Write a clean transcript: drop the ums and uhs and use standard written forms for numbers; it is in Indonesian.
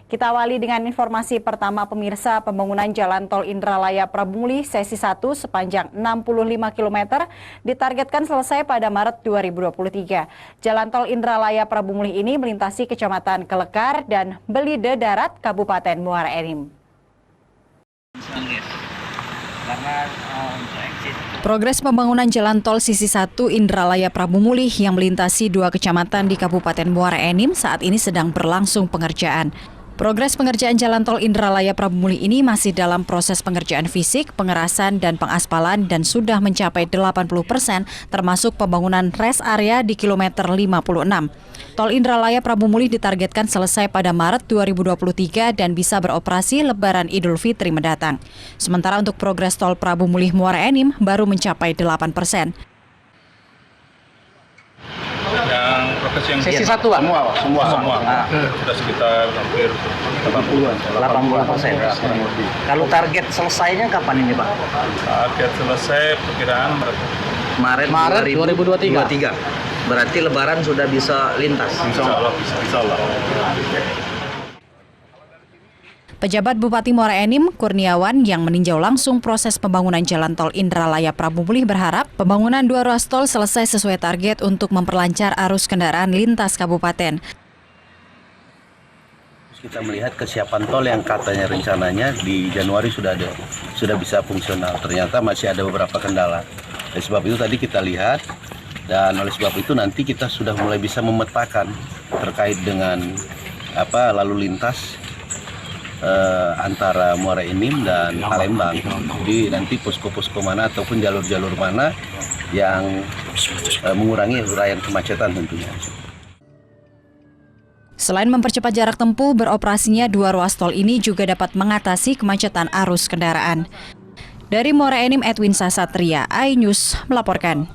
Kita awali dengan informasi pertama pemirsa, pembangunan Jalan Tol Indralaya Prabumulih sesi 1 sepanjang 65 km ditargetkan selesai pada Maret 2023. Jalan Tol Indralaya Prabumulih ini melintasi Kecamatan Kelekar dan Belide Darat, Kabupaten Muara Enim. Progres pembangunan Jalan Tol sisi 1 Indralaya Prabumulih yang melintasi 2 kecamatan di Kabupaten Muara Enim saat ini sedang berlangsung pengerjaan. Progres pengerjaan Jalan Tol Indralaya Prabumulih ini masih dalam proses pengerjaan fisik, pengerasan, dan pengaspalan dan sudah mencapai 80% termasuk pembangunan rest area di kilometer 56. Tol Indralaya Prabumulih ditargetkan selesai pada Maret 2023 dan bisa beroperasi Lebaran Idul Fitri mendatang. Sementara untuk progres Tol Prabumulih Muara Enim baru mencapai 8%. Yang progres yang sesi 1 Pak? Semua. Sudah sekitar hampir 80%. Kalau target selesainya kapan ini Pak? Target selesai perkiraan Maret 2023. Berarti Lebaran sudah bisa lintas. Insya Allah. Pejabat Bupati Muara Enim, Kurniawan, yang meninjau langsung proses pembangunan Jalan Tol Indralaya Prabumulih berharap pembangunan 2 ruas tol selesai sesuai target untuk memperlancar arus kendaraan lintas kabupaten. Kita melihat kesiapan tol yang katanya rencananya di Januari sudah bisa fungsional. Ternyata masih ada beberapa kendala. Oleh sebab itu tadi kita lihat, dan oleh sebab itu nanti kita sudah mulai bisa memetakan terkait dengan lalu lintas antara Muara Enim dan Palembang. Jadi nanti posko-posko mana ataupun jalur-jalur mana yang mengurangi uraian kemacetan tentunya. Selain mempercepat jarak tempuh, beroperasinya 2 ruas tol ini juga dapat mengatasi kemacetan arus kendaraan. Dari Muara Enim, Edwin Sasatria, iNews melaporkan.